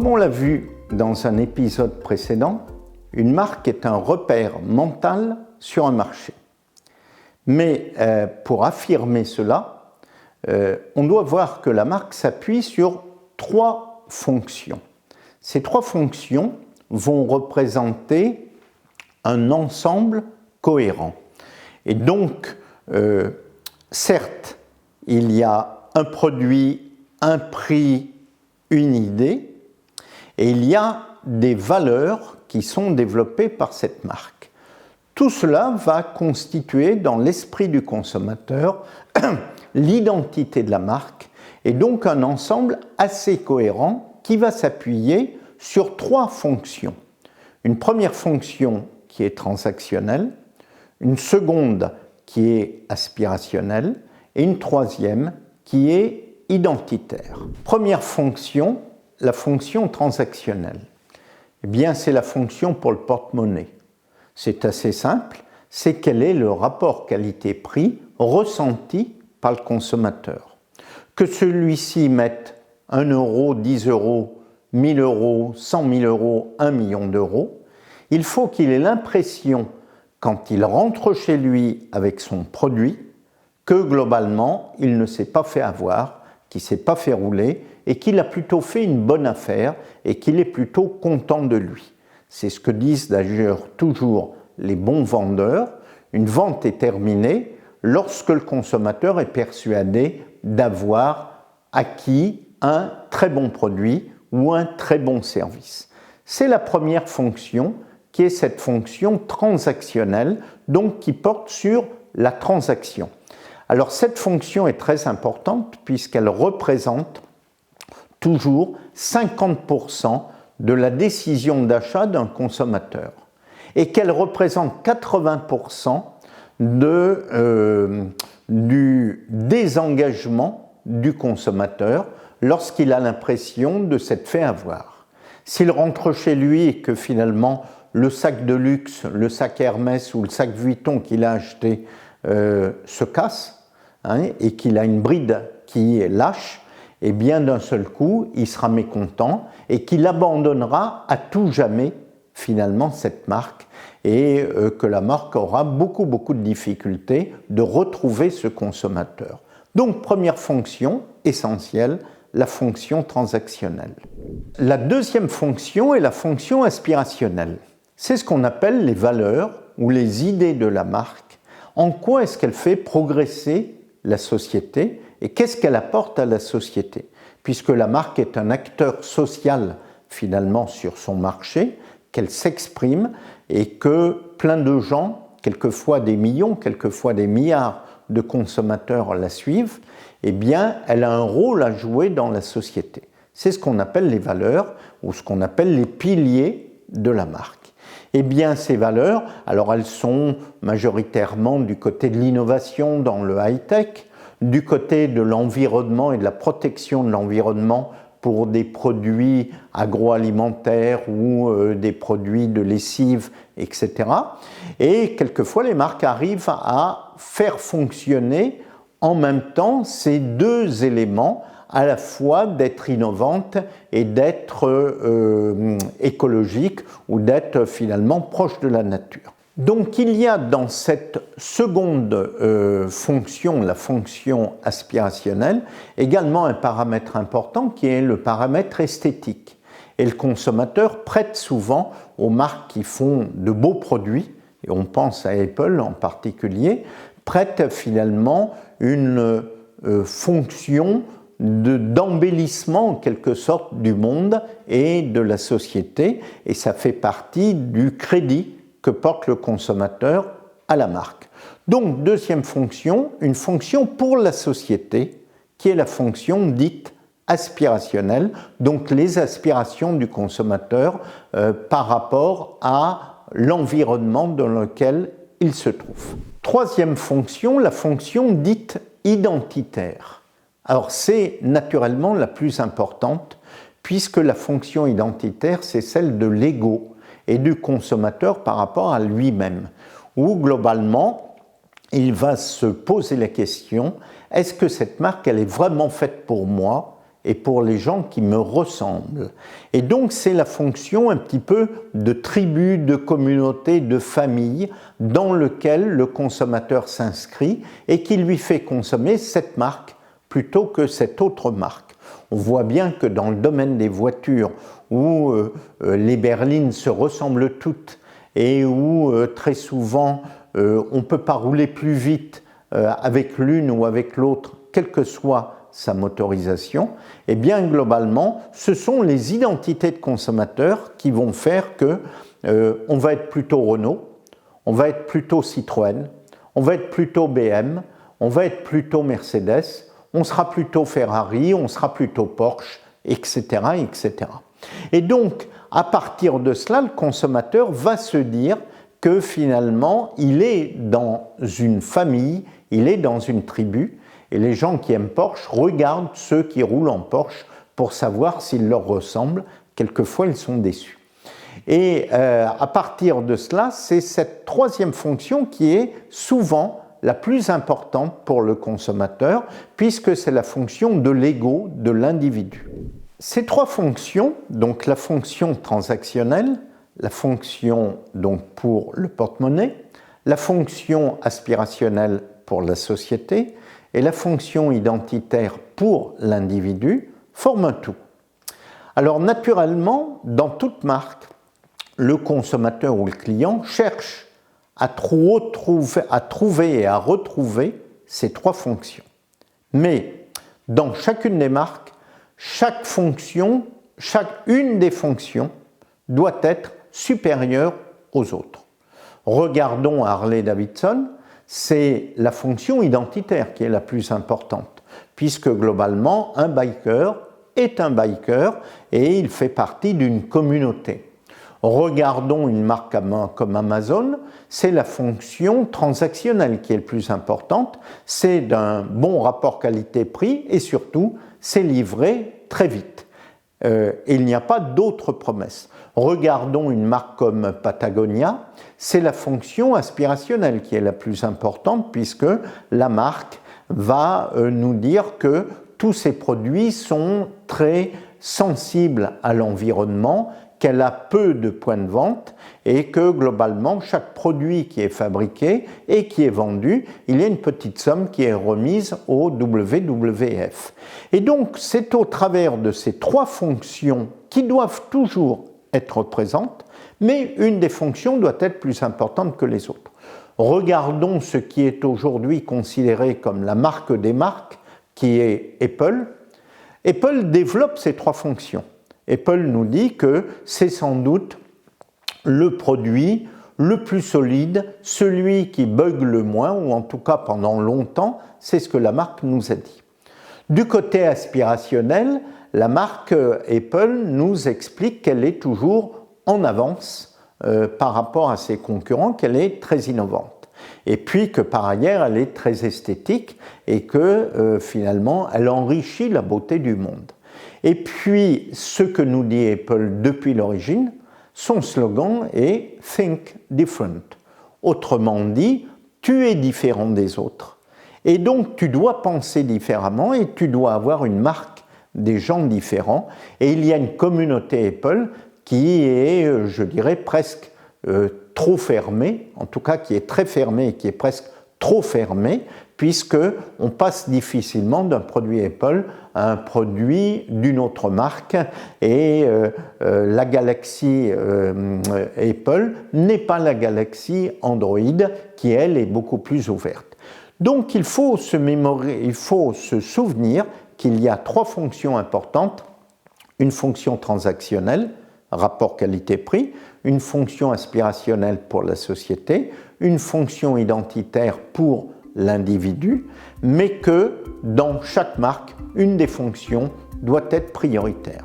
Comme on l'a vu dans un épisode précédent, une marque est un repère mental sur un marché. Mais pour affirmer cela, on doit voir que la marque s'appuie sur trois fonctions. Ces trois fonctions vont représenter un ensemble cohérent. Et donc, certes, il y a un produit, un prix, une idée, et il y a des valeurs qui sont développées par cette marque. Tout cela va constituer dans l'esprit du consommateur l'identité de la marque et donc un ensemble assez cohérent qui va s'appuyer sur trois fonctions. Une première fonction qui est transactionnelle, une seconde qui est aspirationnelle et une troisième qui est identitaire. Première fonction, la fonction transactionnelle. Eh bien, c'est la fonction pour le porte-monnaie. C'est assez simple, c'est quel est le rapport qualité-prix ressenti par le consommateur. Que celui-ci mette 1 euro, 10 euros, 1000 euros, 100 000 euros, 1 million d'euros, il faut qu'il ait l'impression, quand il rentre chez lui avec son produit, que globalement, il ne s'est pas fait avoir, qu'il ne s'est pas fait rouler et qu'il a plutôt fait une bonne affaire et qu'il est plutôt content de lui. C'est ce que disent d'ailleurs toujours les bons vendeurs. Une vente est terminée lorsque le consommateur est persuadé d'avoir acquis un très bon produit ou un très bon service. C'est la première fonction qui est cette fonction transactionnelle, donc qui porte sur la transaction. Alors cette fonction est très importante puisqu'elle représente toujours 50% de la décision d'achat d'un consommateur et qu'elle représente 80% du désengagement du consommateur lorsqu'il a l'impression de s'être fait avoir. S'il rentre chez lui et que finalement le sac de luxe, le sac Hermès ou le sac Vuitton qu'il a acheté se casse et qu'il a une bride qui est lâche, et bien d'un seul coup, il sera mécontent et qu'il abandonnera à tout jamais finalement cette marque et que la marque aura beaucoup de difficultés de retrouver ce consommateur. Donc première fonction essentielle, la fonction transactionnelle. La deuxième fonction est la fonction aspirationnelle. C'est ce qu'on appelle les valeurs ou les idées de la marque. En quoi est-ce qu'elle fait progresser la société et qu'est-ce qu'elle apporte à la société? Puisque la marque est un acteur social finalement sur son marché, qu'elle s'exprime et que plein de gens, quelquefois des millions, quelquefois des milliards de consommateurs la suivent, eh bien, elle a un rôle à jouer dans la société. C'est ce qu'on appelle les valeurs ou ce qu'on appelle les piliers de la marque. Eh bien, ces valeurs, alors elles sont majoritairement du côté de l'innovation dans le high-tech, du côté de l'environnement et de la protection de l'environnement pour des produits agroalimentaires ou des produits de lessive, etc. Et quelquefois, les marques arrivent à faire fonctionner en même temps ces deux éléments, à la fois d'être innovante et d'être écologique ou d'être finalement proche de la nature. Donc il y a dans cette seconde fonction, la fonction aspirationnelle, également un paramètre important qui est le paramètre esthétique. Et le consommateur prête souvent aux marques qui font de beaux produits, et on pense à Apple en particulier, prête finalement une fonction d'embellissement en quelque sorte du monde et de la société, et ça fait partie du crédit que porte le consommateur à la marque. Donc, deuxième fonction, une fonction pour la société, qui est la fonction dite aspirationnelle, donc les aspirations du consommateur par rapport à l'environnement dans lequel il se trouve. Troisième fonction, la fonction dite identitaire. Alors, c'est naturellement la plus importante, puisque la fonction identitaire, c'est celle de l'ego et du consommateur par rapport à lui-même, où globalement, il va se poser la question, est-ce que cette marque, elle est vraiment faite pour moi et pour les gens qui me ressemblent. Et donc c'est la fonction un petit peu de tribu, de communauté, de famille dans lequel le consommateur s'inscrit et qui lui fait consommer cette marque plutôt que cette autre marque. On voit bien que dans le domaine des voitures où les berlines se ressemblent toutes et où très souvent on ne peut pas rouler plus vite avec l'une ou avec l'autre, quelle que soit sa motorisation, et bien globalement, ce sont les identités de consommateurs qui vont faire que on va être plutôt Renault, on va être plutôt Citroën, on va être plutôt BM, on va être plutôt Mercedes, on sera plutôt Ferrari, on sera plutôt Porsche, etc., etc. Et donc, à partir de cela, le consommateur va se dire que finalement, il est dans une famille, il est dans une tribu, et les gens qui aiment Porsche regardent ceux qui roulent en Porsche pour savoir s'ils leur ressemblent. Quelquefois, ils sont déçus. Et à partir de cela, c'est cette troisième fonction qui est souvent la plus importante pour le consommateur, puisque c'est la fonction de l'ego, de l'individu. Ces trois fonctions, donc la fonction transactionnelle, la fonction donc pour le porte-monnaie, la fonction aspirationnelle pour la société et la fonction identitaire pour l'individu, forment un tout. Alors naturellement, dans toute marque, le consommateur ou le client cherche à trouver et à retrouver ces trois fonctions. Mais dans chacune des marques, une des fonctions doit être supérieure aux autres. Regardons Harley-Davidson, c'est la fonction identitaire qui est la plus importante, puisque globalement, un biker est un biker et il fait partie d'une communauté. Regardons une marque comme Amazon, c'est la fonction transactionnelle qui est le plus importante, c'est d'un bon rapport qualité-prix et surtout, c'est livré très vite. Il n'y a pas d'autres promesses. Regardons une marque comme Patagonia, c'est la fonction aspirationnelle qui est la plus importante puisque la marque va nous dire que tous ces produits sont très sensibles à l'environnement, qu'elle a peu de points de vente et que globalement chaque produit qui est fabriqué et qui est vendu, il y a une petite somme qui est remise au WWF. Et donc c'est au travers de ces trois fonctions qui doivent toujours être présentes, mais une des fonctions doit être plus importante que les autres. Regardons ce qui est aujourd'hui considéré comme la marque des marques, qui est Apple. Apple développe ces trois fonctions. Apple nous dit que c'est sans doute le produit le plus solide, celui qui bug le moins, ou en tout cas pendant longtemps, c'est ce que la marque nous a dit. Du côté aspirationnel, la marque Apple nous explique qu'elle est toujours en avance par rapport à ses concurrents, qu'elle est très innovante. Et puis que par ailleurs, elle est très esthétique et que finalement, elle enrichit la beauté du monde. Et puis, ce que nous dit Apple depuis l'origine, son slogan est « Think different ». Autrement dit, tu es différent des autres. Et donc, tu dois penser différemment et tu dois avoir une marque des gens différents. Et il y a une communauté Apple qui est, je dirais, presque trop fermée, en tout cas qui est très fermée et qui est presque trop fermée, puisqu'on passe difficilement d'un produit Apple à un produit d'une autre marque et la galaxie Apple n'est pas la galaxie Android qui, elle, est beaucoup plus ouverte. Donc il faut se souvenir qu'il y a trois fonctions importantes, une fonction transactionnelle, rapport qualité-prix, une fonction aspirationnelle pour la société, une fonction identitaire pour l'individu, mais que dans chaque marque, une des fonctions doit être prioritaire.